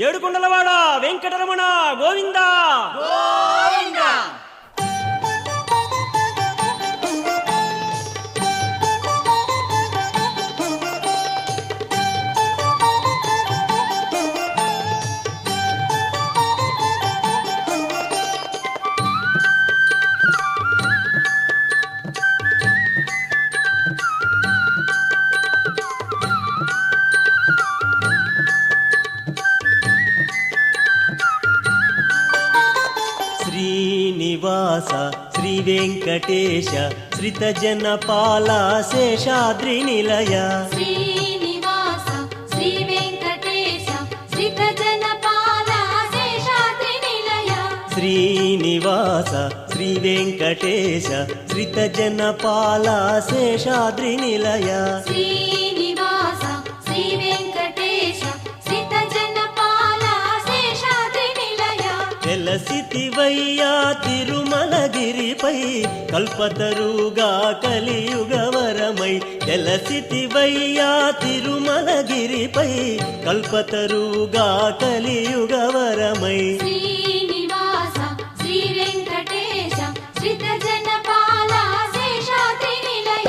ఏడుకొండలవాడ వెంకటరమణ గోవింద గోవింద. శ్రీనివాస శ్రీ వెంకటేశ శ్రిత జనపాల శేషాద్రి నిలయ. శ్రీనివాస శ్రీ వెంకటేశ శ్రిత జనపాల శేషాద్రి నిలయ. శ్రీనివాస శ్రీ వెంకటేశ శ్రిత జనపాల శేషాద్రి నిలయ. శ్రీనివాస శ్రీ వెంకటేశ శ్రిత జనపాల శేషాద్రి నిలయ. వెలసితివయ్యా తిరుమలగిరిపై కల్పతరుగా కలియుగవరమై. వెలసితివయ్యా తిరుమలగిరిపై కల్పతరుగా కలియుగవరమై. శ్రీనివాస శ్రీ వెంకటేశ శ్రిత జనపాల శేషాద్రి నిలయ.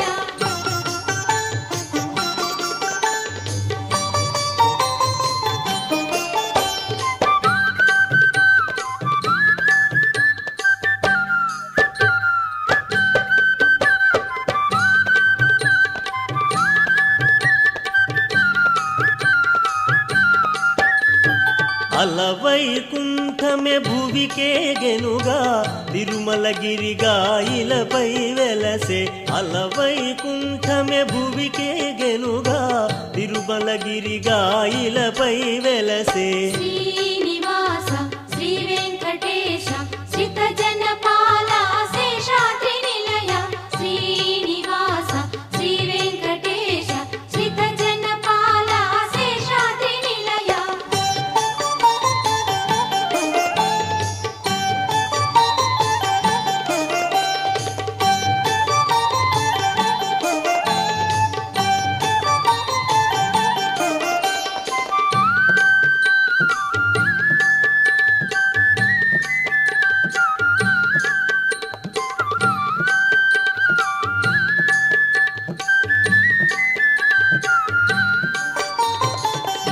అలవైకుంఠమే భువికే గెనుగా తిరుమలగిరిగా ఇలపై వెలసే. అలవైకుంఠమే భువికే గెనుగా తిరుమలగిరిగా ఇలపై వెలసే. శ్రీనివాస శ్రీ వెంకటేశ శ్రిత జనపాల శేషాద్రి నిలయ. శ్రీనివాస శ్రీ వెంకటేశ శ్రిత జనపాల శేషాద్రి నిలయ.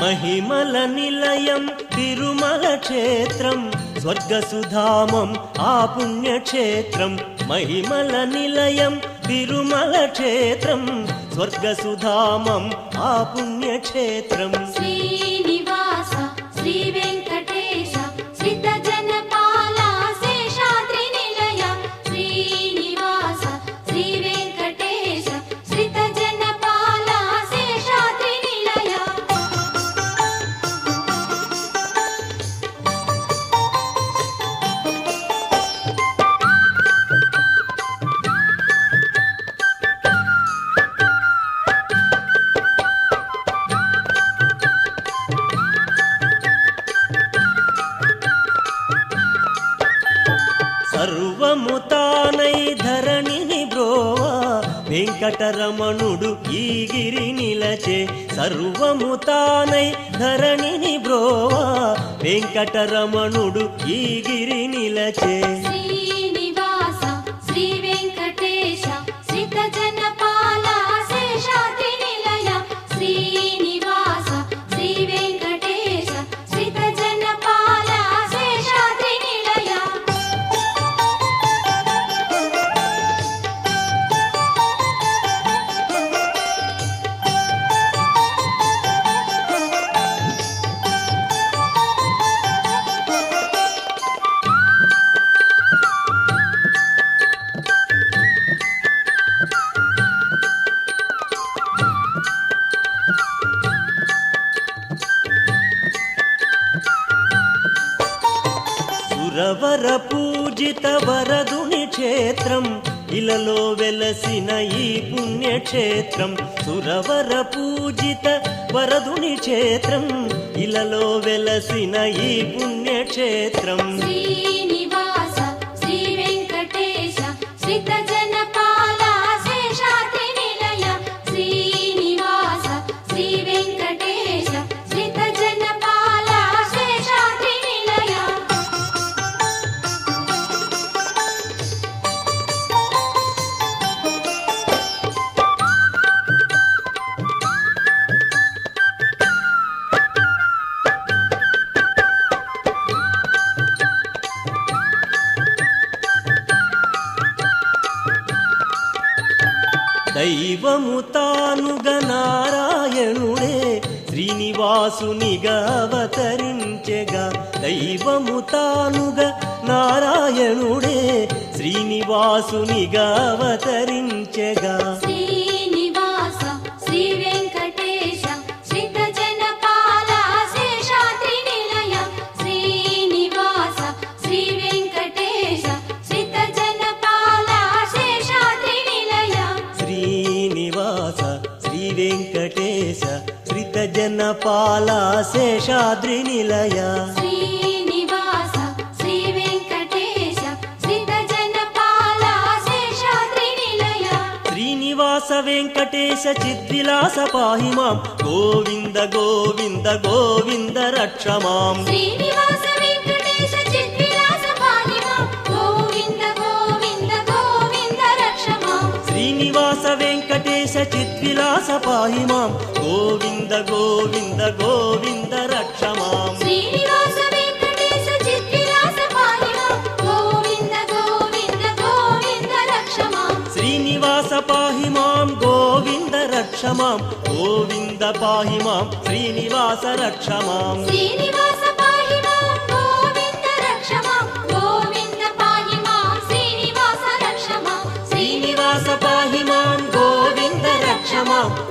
మహిమల నిలయం తిరుమల క్షేత్రం స్వర్గసుధామం ఆ పుణ్యక్షేత్రం. మహిమల నిలయం తిరుమల క్షేత్రం స్వర్గసుధామం ఆ పుణ్యక్షేత్రం. శ్రీనివాస శ్రీ వెంకటేశ శ్రిత జనపాల శేషాద్రి నిలయ. శ్రీనివాస శ్రీ వెంకటేశ శ్రిత జనపాల శేషాద్రి నిలయ. సర్వము తానై ధరణిని బ్రోవా వెంకటరమణుడు ఈ గిరి నిలచే. సర్వము తానై ధరణిని బ్రోవా వెంకటరమణుడు ఈ గిరి నిలచే. శ్రీనివాస శ్రీ వెంకటేశ శ్రిత జనపాల శేషాద్రి నిలయ. శ్రీనివాస శ్రీ వెంకటేశ శ్రిత జనపాల శేషాద్రి నిలయ. సురవర పూజిత వరదుని క్షేత్రం ఇలలో వెలసిన ఈ పుణ్యక్షేత్రం. సురవర పూజిత వరదుని క్షేత్రం ఇలలో వెలసిన ఈ పుణ్యక్షేత్రం. శ్రీనివాస శ్రీ వెంకటేశ శ్రిత జనపాల శేషాద్రి నిలయ. శ్రీనివాస శ్రీ వెంకటేశ శ్రిత జనపాల శేషాద్రి దైవము తానుగా నారాయణుడే శ్రీనివాసునిగా అవతరించెగా. దైవము తానుగా నారాయణుడే శ్రీనివాసునిగా అవతరించెగా. శ్రీనివాస శ్రీ వెంకటేశ శ్రితజనపాల శేషాద్రి నిలయ. శ్రీనివాస శ్రీ వెంకటేశ శ్రితజనపాల శేషాద్రి నిలయ. శ్రీనివాస శ్రీ వెంకటేశ శ్రితజనపాల శేషాద్రి నిలయ. శ్రీనివాస శ్రీ వెంకటేశ శ్రితజనపాల శేషాద్రి నిలయ. శ్రీనివాస వెంకటేశ చిద్విలాస పాహి మాం. గోవింద గోవింద గోవింద రక్ష మాం. శ్రీనివాస వెంకటేశ చిద్విలాస పాహి మాం. గోవింద గోవింద గోవింద రక్ష మాం. శ్రీనివాస వెంకటేశ చిద్విలాస పాహి మాం. గోవింద గోవింద గోవింద రక్ష మాం. శ్రీనివాస వెంకటేశ చిద్విలాస పాహి మాం. గోవింద గోవింద గోవింద రక్ష మాం. శ్రీనివాస పాహి మాం గోవింద రక్ష మాం. గోవింద పాహి మాం శ్రీనివాస రక్ష మాం. శ్రీనివాస పాహి మాం. గోవింద రక్ష మాం. గోవింద పాహి మాం. శ్రీనివాస రక్ష మాం. శ్రీనివాస పాహి మాం గోవింద రక్ష మాం.